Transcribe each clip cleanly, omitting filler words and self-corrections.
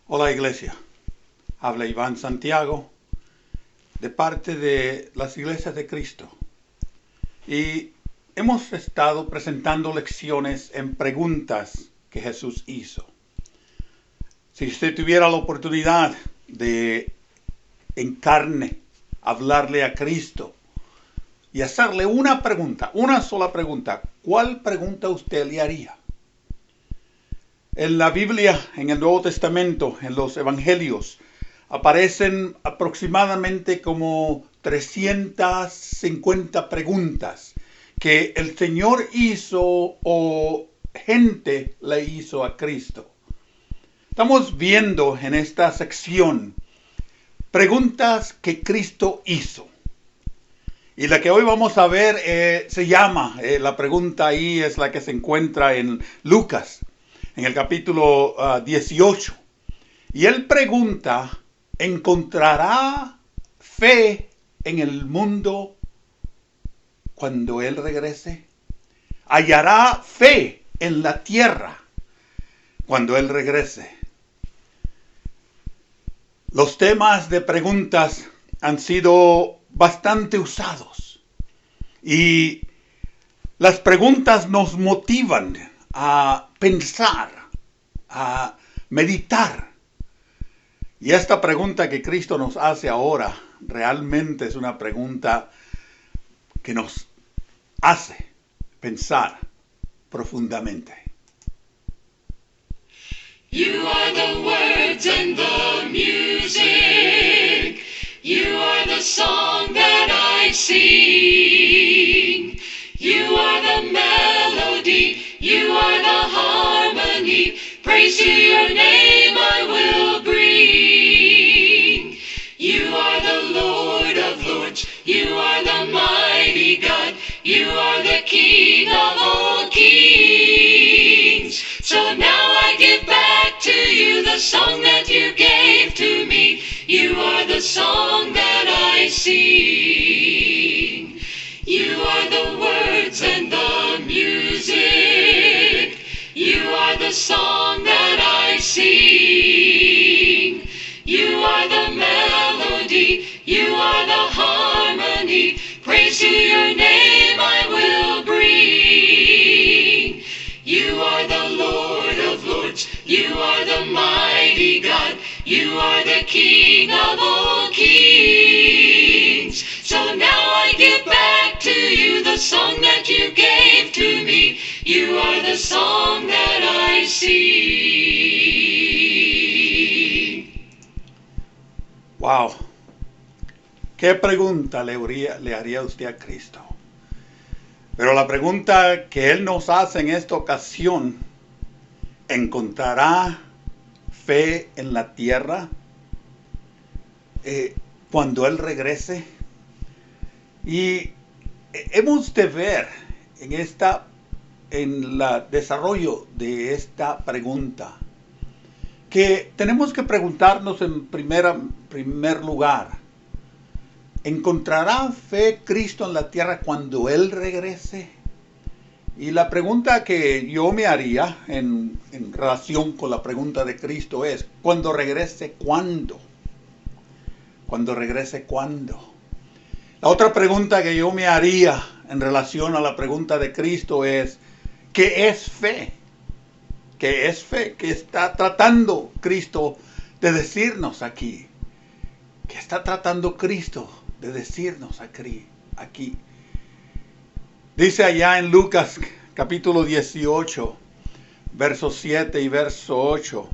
Hola iglesia, habla Iván Santiago de parte de las iglesias de Cristo y hemos estado presentando lecciones en preguntas que Jesús hizo. Si usted tuviera la oportunidad de en carne hablarle a Cristo y hacerle una pregunta, una sola pregunta, ¿cuál pregunta usted le haría? En la Biblia, en el Nuevo Testamento, en los Evangelios, aparecen aproximadamente como 350 preguntas que el Señor hizo o gente le hizo a Cristo. Estamos viendo en esta sección preguntas que Cristo hizo. Y la que hoy vamos a ver se llama, la pregunta ahí es la que se encuentra en Lucas, en el capítulo 18. Y él pregunta, ¿encontrará fe en el mundo cuando él regrese? ¿Hallará fe en la tierra cuando él regrese? Los temas de preguntas han sido bastante usados y las preguntas nos motivan a pensar, a meditar. Y esta pregunta que Cristo nos hace ahora realmente es una pregunta que nos hace pensar profundamente. You are the words and the music. You are the song that I sing. You are the melody. You are the harmony. Praise to your name I will bring. You are the Lord of Lords. You are the mighty God. You are the King of all kings. So now I give back to you the song that you gave to me. You are the song that I sing. You are the words and the music. You are the song that I sing. You are the melody. You are the harmony. Praise to your name I will bring. You are the Lord of Lords. You are the mighty God. You are the King of all kings. So now I give back to you the song that you gave to me. You are the song that I sing. Wow. ¿Qué pregunta le haría usted a Cristo? Pero la pregunta que Él nos hace en esta ocasión, ¿encontrará fe en la tierra cuando Él regrese? Y hemos de ver en el desarrollo de esta pregunta que tenemos que preguntarnos en primer lugar, ¿encontrará fe Cristo en la tierra cuando Él regrese? Y la pregunta que yo me haría en relación con la pregunta de Cristo es, ¿cuando regrese cuándo? ¿Cuando regrese cuándo? La otra pregunta que yo me haría en relación a la pregunta de Cristo es, ¿qué es fe? ¿Qué es fe? ¿Qué está tratando Cristo de decirnos aquí? ¿Qué está tratando Cristo de decirnos aquí? Dice allá en Lucas capítulo 18, verso 7 y verso 8.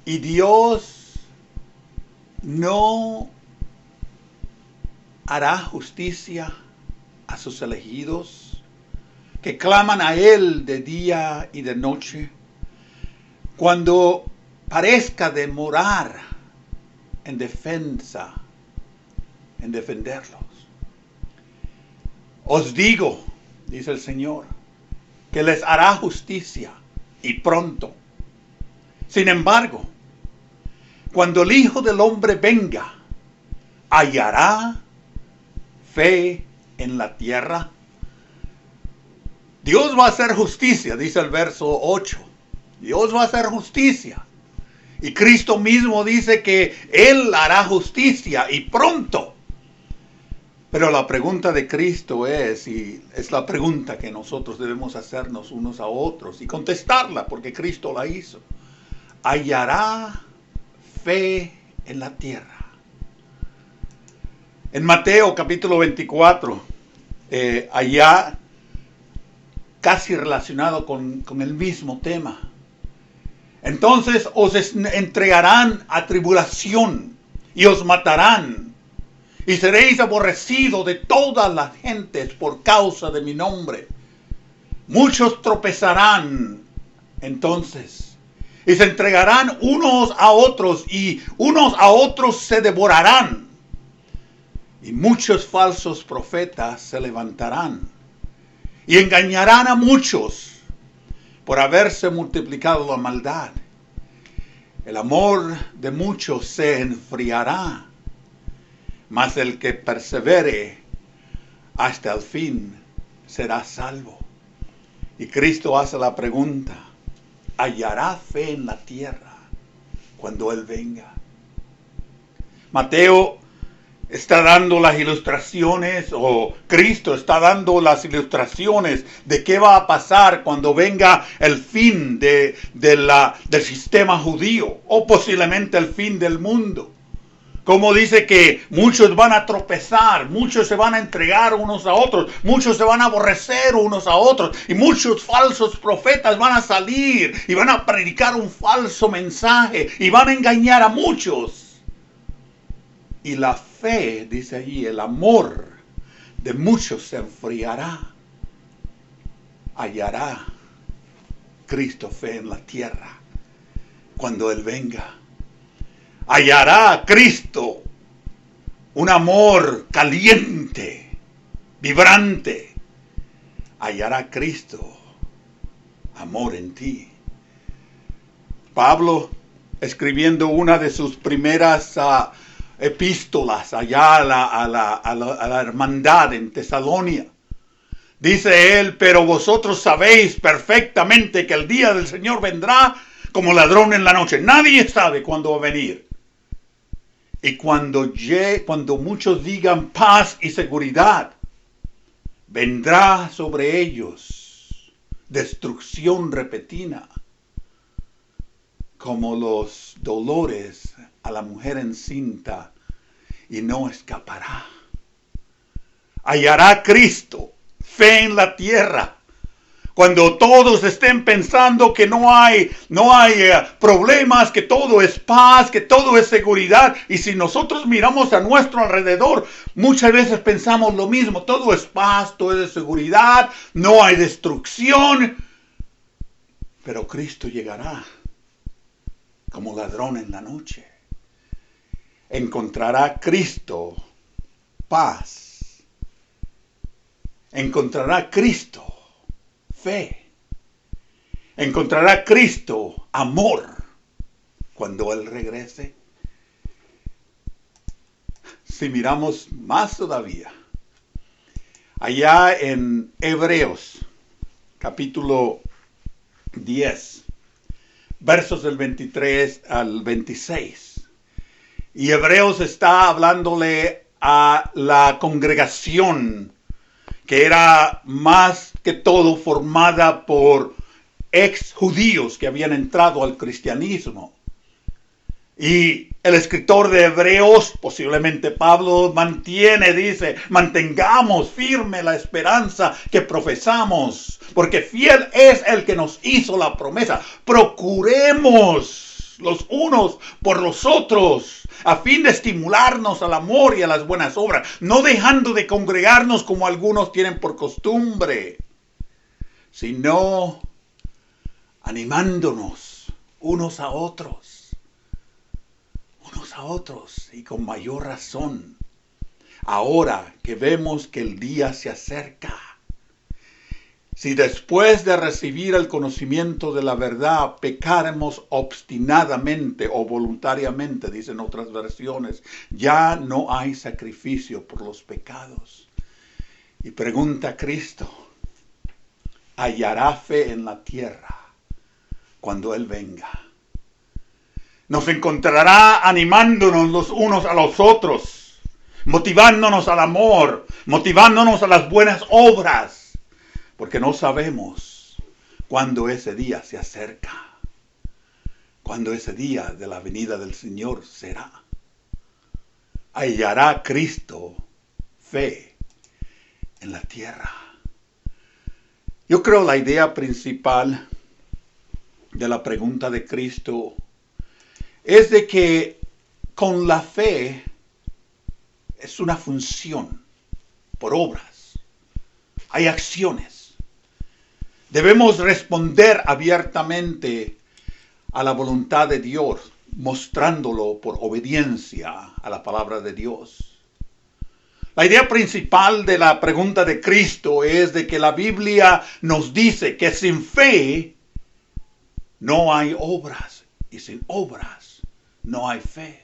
Y Dios no hará justicia a sus elegidos, que claman a Él de día y de noche, cuando parezca demorar en defenderlos. Os digo, dice el Señor, que les hará justicia y pronto. Sin embargo, cuando el Hijo del Hombre venga, ¿hallará fe en la tierra? Dios va a hacer justicia, dice el verso 8. Dios va a hacer justicia. Y Cristo mismo dice que Él hará justicia y pronto. Pero la pregunta de Cristo es, y es la pregunta que nosotros debemos hacernos unos a otros y contestarla porque Cristo la hizo. ¿Hallará fe en la tierra? En Mateo capítulo 24, allá casi relacionado con el mismo tema. Entonces os entregarán a tribulación y os matarán. Y seréis aborrecidos de todas las gentes por causa de mi nombre. Muchos tropezarán entonces y se entregarán unos a otros y unos a otros se devorarán. Y muchos falsos profetas se levantarán y engañarán a muchos por haberse multiplicado la maldad. El amor de muchos se enfriará. Mas el que persevere hasta el fin será salvo. Y Cristo hace la pregunta, ¿hallará fe en la tierra cuando Él venga? Mateo está dando las ilustraciones, o Cristo está dando las ilustraciones de qué va a pasar cuando venga el fin del sistema judío, o posiblemente el fin del mundo. Como dice que muchos van a tropezar, muchos se van a entregar unos a otros, muchos se van a aborrecer unos a otros, y muchos falsos profetas van a salir y van a predicar un falso mensaje y van a engañar a muchos. Y la fe, dice allí, el amor de muchos se enfriará. Hallará Cristo fe en la tierra cuando Él venga. Hallará Cristo un amor caliente, vibrante. Hallará Cristo amor en ti. Pablo, escribiendo una de sus primeras epístolas allá a la hermandad en Tesalónica, dice él, pero vosotros sabéis perfectamente que el día del Señor vendrá como ladrón en la noche. Nadie sabe cuándo va a venir. Y cuando muchos digan paz y seguridad, vendrá sobre ellos destrucción repentina, como los dolores a la mujer encinta, y no escapará. Hallará Cristo fe en la tierra cuando todos estén pensando que no hay problemas, que todo es paz, que todo es seguridad. Y si nosotros miramos a nuestro alrededor, muchas veces pensamos lo mismo. Todo es paz, todo es seguridad, no hay destrucción. Pero Cristo llegará como ladrón en la noche. Encontrará Cristo paz. Encontrará Cristo fe. Encontrará Cristo amor cuando Él regrese. Si miramos más todavía, allá en Hebreos, capítulo 10, versos del 23 al 26. Y Hebreos está hablándole a la congregación que era más que todo formada por ex judíos que habían entrado al cristianismo. Y el escritor de Hebreos, posiblemente Pablo, dice, mantengamos firme la esperanza que profesamos, porque fiel es el que nos hizo la promesa. Procuremos los unos por los otros, a fin de estimularnos al amor y a las buenas obras, no dejando de congregarnos como algunos tienen por costumbre, sino animándonos unos a otros, y con mayor razón, ahora que vemos que el día se acerca. Si después de recibir el conocimiento de la verdad pecaremos obstinadamente o voluntariamente, dicen otras versiones, ya no hay sacrificio por los pecados. Y pregunta Cristo, ¿hallará fe en la tierra cuando Él venga? Nos encontrará animándonos los unos a los otros, motivándonos al amor, motivándonos a las buenas obras, porque no sabemos cuándo ese día se acerca, cuándo ese día de la venida del Señor será. Hallará Cristo fe en la tierra. Yo creo la idea principal de la pregunta de Cristo es de que con la fe es una función por obras. Hay acciones. Debemos responder abiertamente a la voluntad de Dios, mostrándolo por obediencia a la palabra de Dios. La idea principal de la pregunta de Cristo es de que la Biblia nos dice que sin fe no hay obras, y sin obras no hay fe.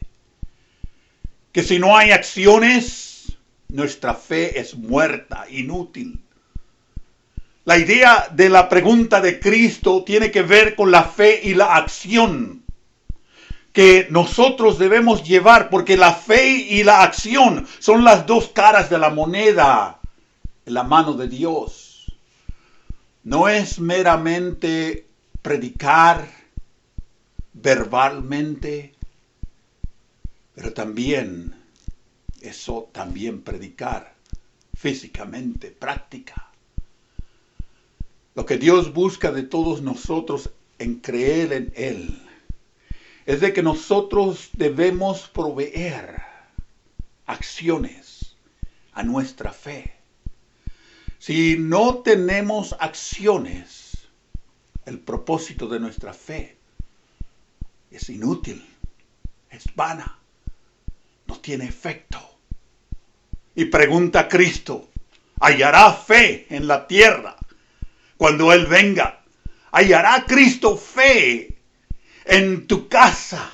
Que si no hay acciones, nuestra fe es muerta, inútil. La idea de la pregunta de Cristo tiene que ver con la fe y la acción que nosotros debemos llevar, porque la fe y la acción son las dos caras de la moneda en la mano de Dios. No es meramente predicar verbalmente, pero también predicar físicamente, práctica. Lo que Dios busca de todos nosotros en creer en Él es de que nosotros debemos proveer acciones a nuestra fe. Si no tenemos acciones, el propósito de nuestra fe es inútil, es vana, no tiene efecto. Y pregunta a Cristo, ¿hallará fe en la tierra cuando Él venga? ¿Hallará Cristo fe en tu casa,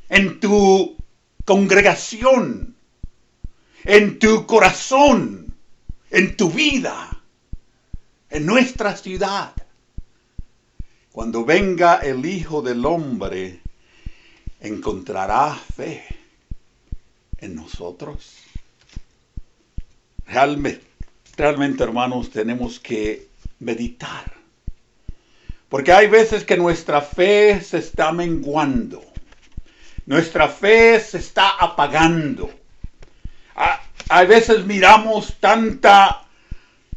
en tu congregación, en tu corazón, en tu vida, en nuestra ciudad? Cuando venga el Hijo del Hombre, ¿encontrará fe en nosotros? Realmente, hermanos, tenemos que meditar. Porque hay veces que nuestra fe se está menguando. Nuestra fe se está apagando. A veces miramos tanta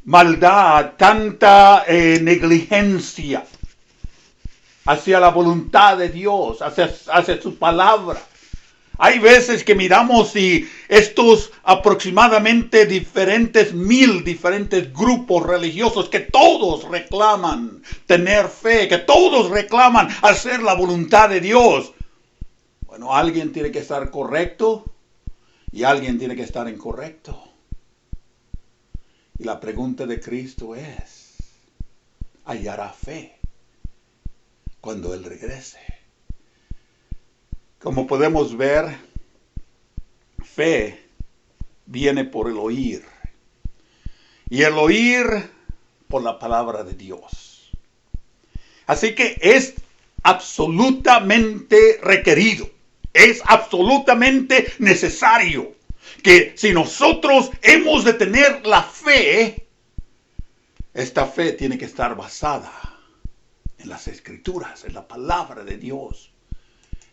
maldad, tanta negligencia hacia la voluntad de Dios, hacia su palabra. Hay veces que miramos y estos aproximadamente mil diferentes grupos religiosos que todos reclaman tener fe, que todos reclaman hacer la voluntad de Dios. Bueno, alguien tiene que estar correcto y alguien tiene que estar incorrecto. Y la pregunta de Cristo es, ¿hallará fe cuando Él regrese? Como podemos ver, fe viene por el oír. Y el oír por la palabra de Dios. Así que es absolutamente requerido. Es absolutamente necesario que si nosotros hemos de tener la fe, esta fe tiene que estar basada en las Escrituras, en la palabra de Dios,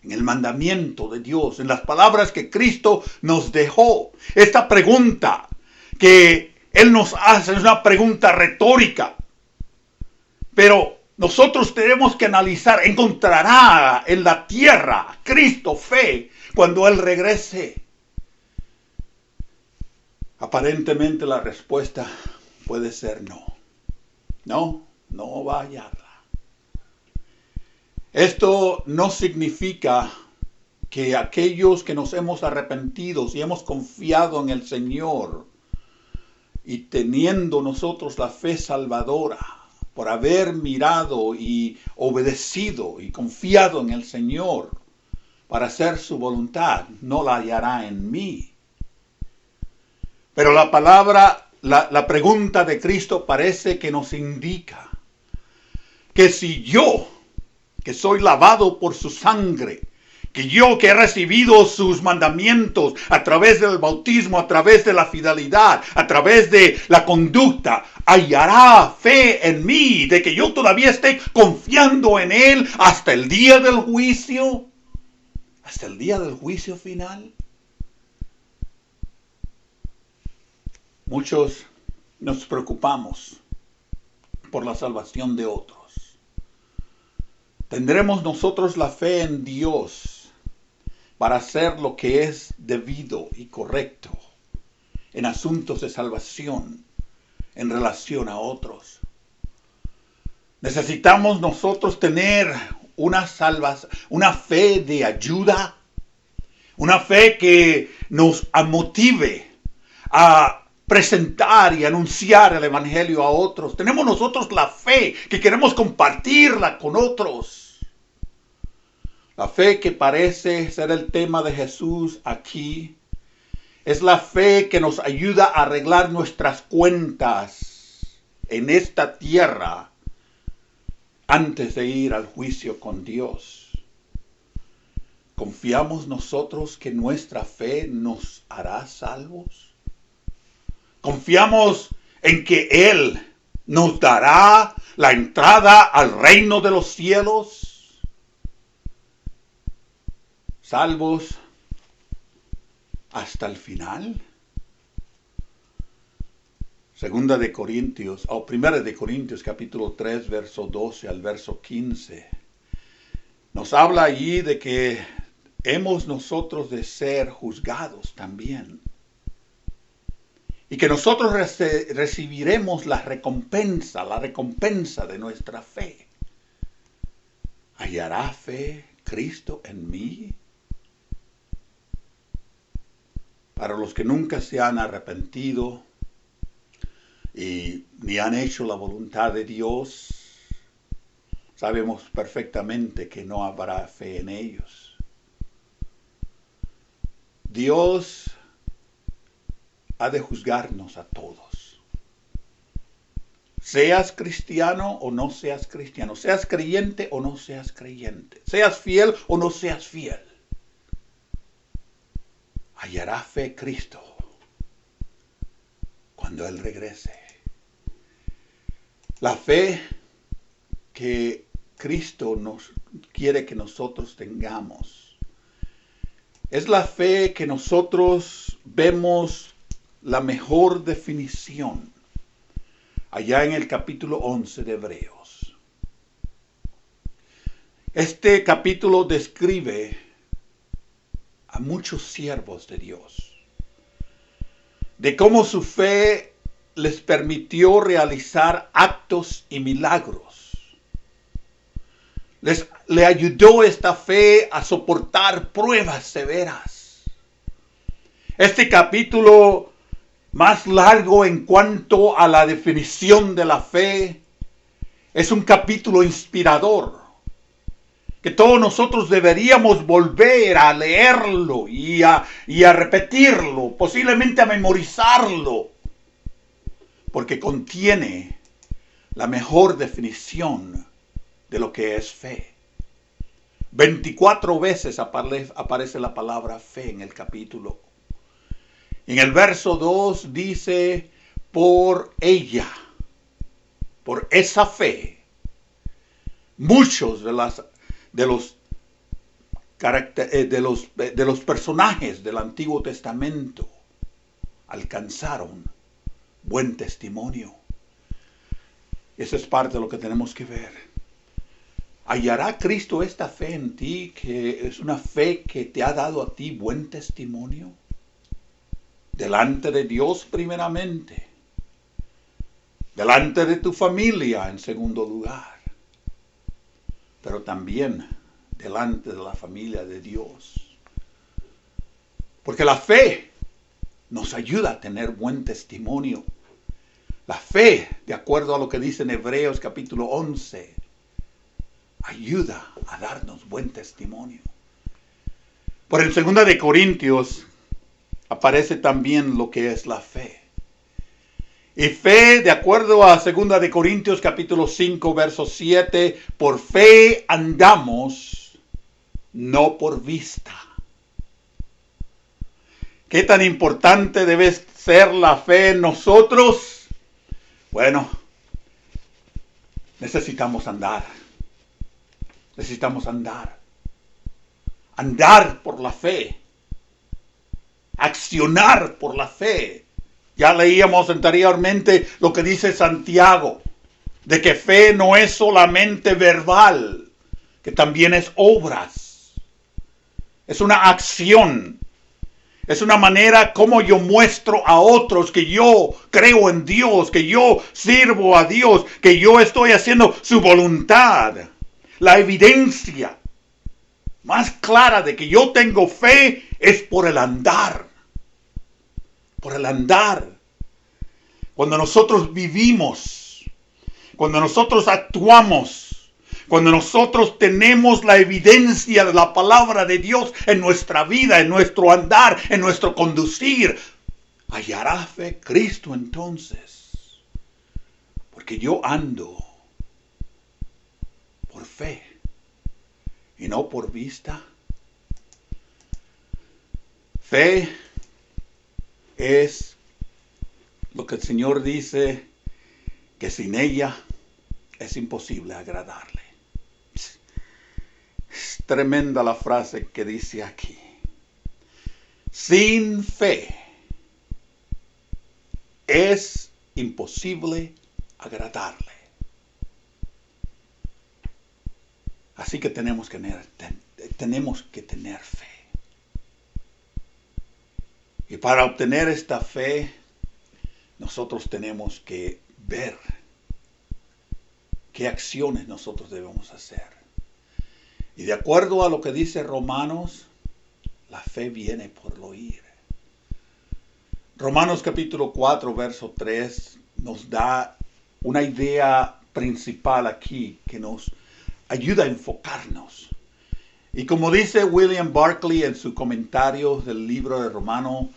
en el mandamiento de Dios, en las palabras que Cristo nos dejó. Esta pregunta que Él nos hace es una pregunta retórica, pero nosotros tenemos que analizar, ¿encontrará en la tierra Cristo fe cuando Él regrese? Aparentemente la respuesta puede ser no. No va a hallarla. Esto no significa que aquellos que nos hemos arrepentido y hemos confiado en el Señor y teniendo nosotros la fe salvadora por haber mirado y obedecido y confiado en el Señor para hacer su voluntad, no la hallará en mí. Pero la palabra, la pregunta de Cristo parece que nos indica que si yo que soy lavado por su sangre, que yo que he recibido sus mandamientos a través del bautismo, a través de la fidelidad, a través de la conducta, hallará fe en mí, de que yo todavía esté confiando en Él hasta el día del juicio, hasta el día del juicio final. Muchos nos preocupamos por la salvación de otros. ¿Tendremos nosotros la fe en Dios para hacer lo que es debido y correcto en asuntos de salvación en relación a otros? Necesitamos nosotros tener una fe de ayuda, una fe que nos motive a presentar y anunciar el evangelio a otros. Tenemos nosotros la fe que queremos compartirla con otros. La fe que parece ser el tema de Jesús aquí es la fe que nos ayuda a arreglar nuestras cuentas en esta tierra antes de ir al juicio con Dios. ¿Confiamos nosotros que nuestra fe nos hará salvos? ¿Confiamos en que Él nos dará la entrada al reino de los cielos? ¿Salvos hasta el final? Primera de Corintios capítulo 3, verso 12 al verso 15. Nos habla allí de que hemos nosotros de ser juzgados también. Y que nosotros recibiremos la recompensa de nuestra fe. ¿Hallará fe Cristo en mí? Para los que nunca se han arrepentido y ni han hecho la voluntad de Dios, sabemos perfectamente que no habrá fe en ellos. Dios ha de juzgarnos a todos. Seas cristiano o no seas cristiano, seas creyente o no seas creyente, seas fiel o no seas fiel. Hallará fe Cristo cuando Él regrese. La fe que Cristo nos quiere que nosotros tengamos es la fe que nosotros vemos la mejor definición allá en el capítulo 11 de Hebreos. Este capítulo describe a muchos siervos de Dios, de cómo su fe les permitió realizar actos y milagros. Le ayudó esta fe a soportar pruebas severas. Este capítulo más largo en cuanto a la definición de la fe es un capítulo inspirador, que todos nosotros deberíamos volver a leerlo y a repetirlo, posiblemente a memorizarlo, porque contiene la mejor definición de lo que es fe. 24 veces aparece la palabra fe en el capítulo. En el verso 2 dice, por ella, por esa fe, muchos de los personajes del Antiguo Testamento alcanzaron buen testimonio. Eso es parte de lo que tenemos que ver. ¿Hallará Cristo esta fe en ti, que es una fe que te ha dado a ti buen testimonio? Delante de Dios primeramente, delante de tu familia en segundo lugar, pero también delante de la familia de Dios. Porque la fe nos ayuda a tener buen testimonio. La fe, de acuerdo a lo que dice en Hebreos capítulo 11, ayuda a darnos buen testimonio. Por en 2 de Corintios aparece también lo que es la fe. Y fe, de acuerdo a 2 de Corintios capítulo 5, verso 7, por fe andamos, no por vista. ¿Qué tan importante debe ser la fe en nosotros? Bueno, necesitamos andar. Necesitamos andar. Andar por la fe. Accionar por la fe. Ya leíamos anteriormente lo que dice Santiago, de que fe no es solamente verbal, que también es obras. Es una acción. Es una manera como yo muestro a otros que yo creo en Dios, que yo sirvo a Dios, que yo estoy haciendo su voluntad. La evidencia más clara de que yo tengo fe es por el andar. Por el andar. Cuando nosotros vivimos, cuando nosotros actuamos, cuando nosotros tenemos la evidencia de la palabra de Dios en nuestra vida, en nuestro andar, en nuestro conducir, hallará fe Cristo entonces. Porque yo ando por fe y no por vista. Fe es lo que el Señor dice, que sin ella es imposible agradarle. Es tremenda la frase que dice aquí. Sin fe es imposible agradarle. Así que tenemos que tener fe. Y para obtener esta fe, nosotros tenemos que ver qué acciones nosotros debemos hacer. Y de acuerdo a lo que dice Romanos, la fe viene por el oír. Romanos capítulo 4, verso 3 nos da una idea principal aquí que nos ayuda a enfocarnos. Y como dice William Barclay en su comentario del libro de Romanos,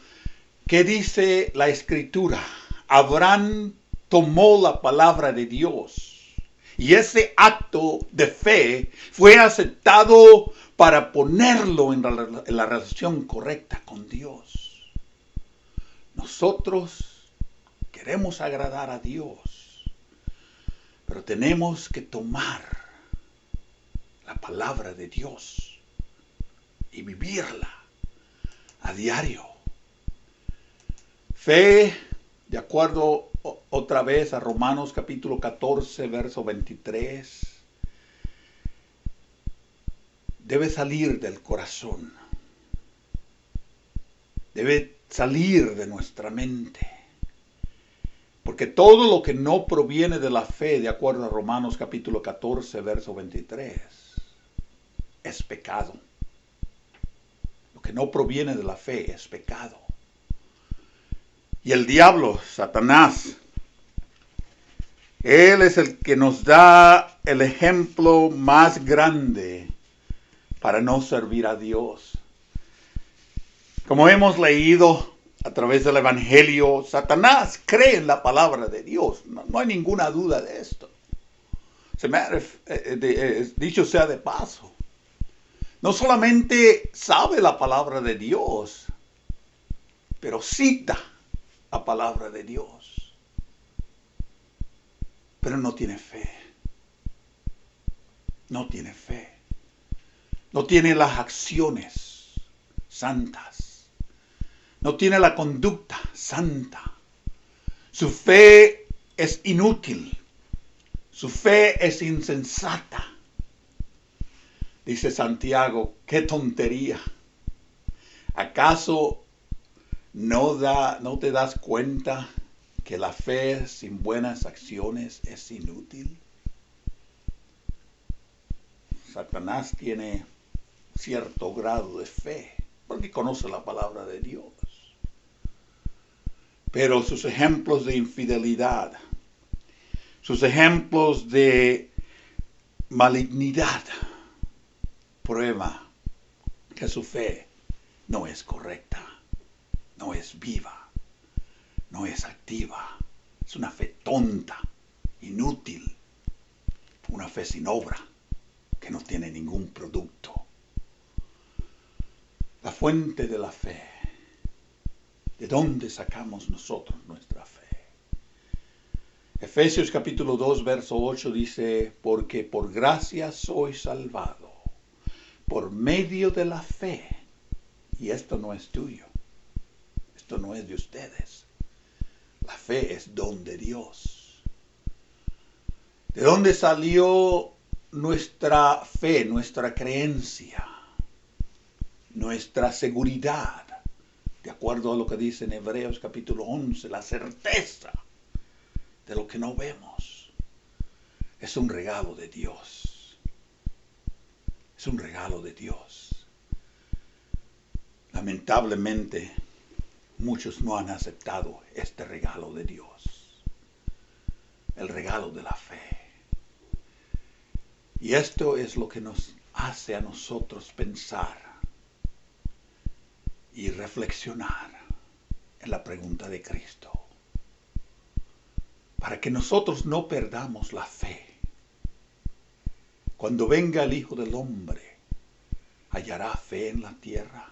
¿qué dice la Escritura? Abraham tomó la palabra de Dios. Y ese acto de fe fue aceptado para ponerlo en la relación correcta con Dios. Nosotros queremos agradar a Dios, pero tenemos que tomar la palabra de Dios y vivirla a diario. Fe, de acuerdo otra vez a Romanos capítulo 14, verso 23, debe salir del corazón. Debe salir de nuestra mente. Porque todo lo que no proviene de la fe, de acuerdo a Romanos capítulo 14, verso 23, es pecado. Lo que no proviene de la fe es pecado. Y el diablo, Satanás, él es el que nos da el ejemplo más grande para no servir a Dios. Como hemos leído a través del Evangelio, Satanás cree en la palabra de Dios. No hay ninguna duda de esto. Dicho sea de paso, no solamente sabe la palabra de Dios, pero cita la palabra de Dios. Pero no tiene fe. No tiene fe. No tiene las acciones santas. No tiene la conducta santa. Su fe es inútil. Su fe es insensata. Dice Santiago, qué tontería. ¿Acaso no te das cuenta que la fe sin buenas acciones es inútil? Satanás tiene cierto grado de fe porque conoce la palabra de Dios. Pero sus ejemplos de infidelidad, sus ejemplos de malignidad, prueba que su fe no es correcta, no es viva, no es activa. Es una fe tonta, inútil, una fe sin obra, que no tiene ningún producto. La fuente de la fe. ¿De dónde sacamos nosotros nuestra fe? Efesios capítulo 2, verso 8 dice, porque por gracia sois salvado, por medio de la fe. Y esto no es tuyo, esto no es de ustedes. La fe es don de Dios. ¿De dónde salió nuestra fe, nuestra creencia, nuestra seguridad? De acuerdo a lo que dice en Hebreos capítulo 11, la certeza de lo que no vemos. Es un regalo de Dios. Es un regalo de Dios. Lamentablemente, muchos no han aceptado este regalo de Dios. El regalo de la fe. Y esto es lo que nos hace a nosotros pensar y reflexionar en la pregunta de Cristo. Para que nosotros no perdamos la fe. Cuando venga el Hijo del Hombre, ¿hallará fe en la tierra?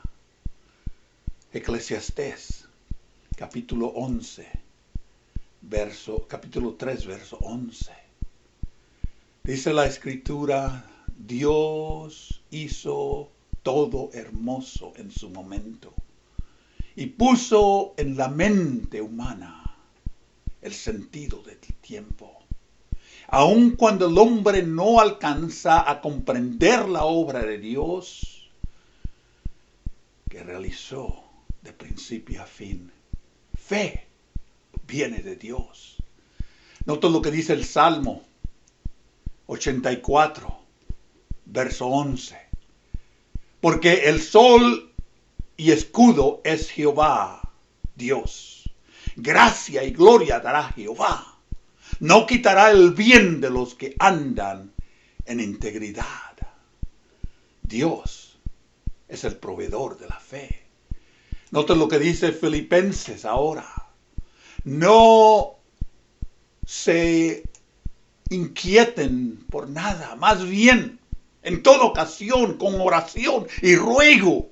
Eclesiastés, capítulo 11, capítulo 3, verso 11. Dice la Escritura, Dios hizo todo hermoso en su momento y puso en la mente humana el sentido del tiempo. Aun cuando el hombre no alcanza a comprender la obra de Dios que realizó de principio a fin, fe viene de Dios. Nota lo que dice el Salmo 84, verso 11. Porque el sol y escudo es Jehová, Dios. Gracia y gloria dará Jehová. No quitará el bien de los que andan en integridad. Dios es el proveedor de la fe. Nota lo que dice Filipenses ahora. No se inquieten por nada, más bien, en toda ocasión, con oración y ruego,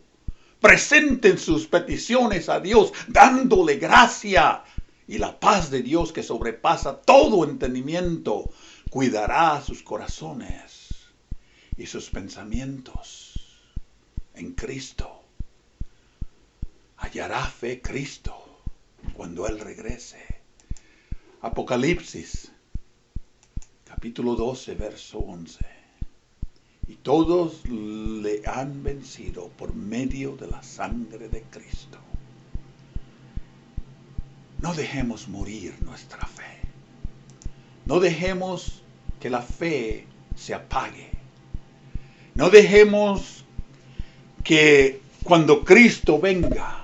presenten sus peticiones a Dios, dándole gracia, y la paz de Dios que sobrepasa todo entendimiento, cuidará sus corazones y sus pensamientos en Cristo. Hallará fe Cristo cuando Él regrese. Apocalipsis capítulo 12, verso 11. Y todos le han vencido por medio de la sangre de Cristo. No dejemos morir nuestra fe. No dejemos que la fe se apague. No dejemos que cuando Cristo venga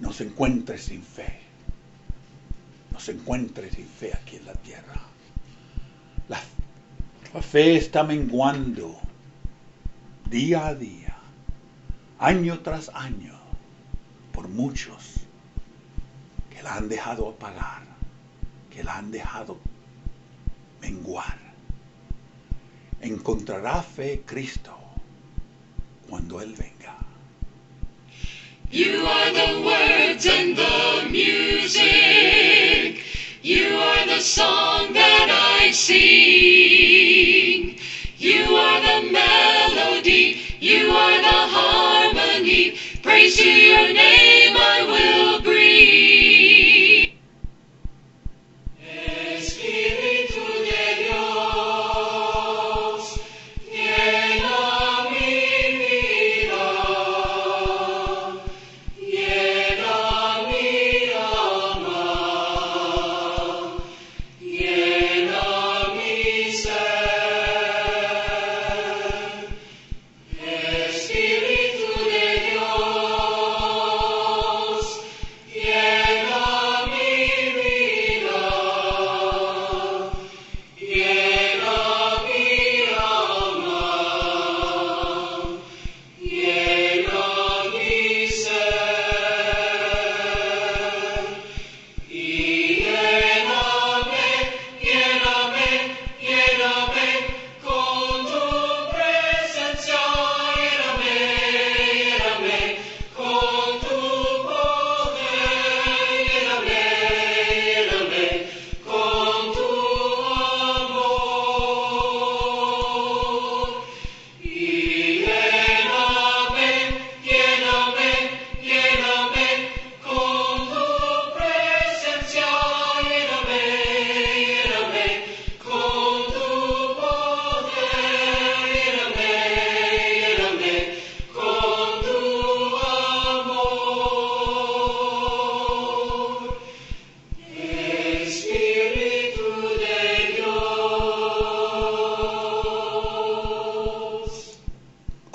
nos encuentre sin fe. Nos encuentre sin fe aquí en la tierra. La fe está menguando día a día, año tras año, por muchos que la han dejado apagar, que la han dejado menguar. Encontrará fe Cristo cuando Él venga. You are the words and the music. You are the song that I sing. You are the melody. You are the harmony. Praise to your name I will bring. Espíritu de Dios, llena mi vida. Llena mi alma. Llena mi ser. Espíritu de Dios,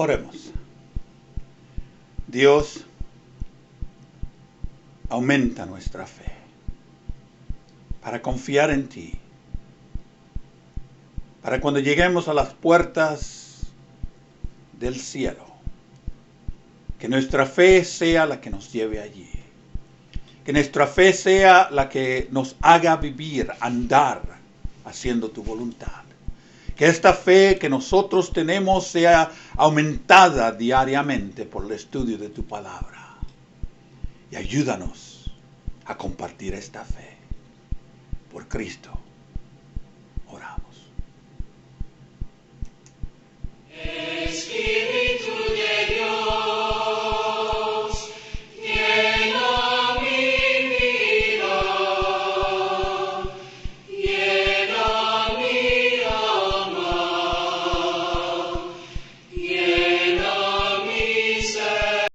Oremos. Dios, aumenta nuestra fe para confiar en ti, para cuando lleguemos a las puertas del cielo, que nuestra fe sea la que nos lleve allí, que nuestra fe sea la que nos haga vivir, andar, haciendo tu voluntad. Que esta fe que nosotros tenemos sea aumentada diariamente por el estudio de tu palabra. Y ayúdanos a compartir esta fe. Por Cristo oramos.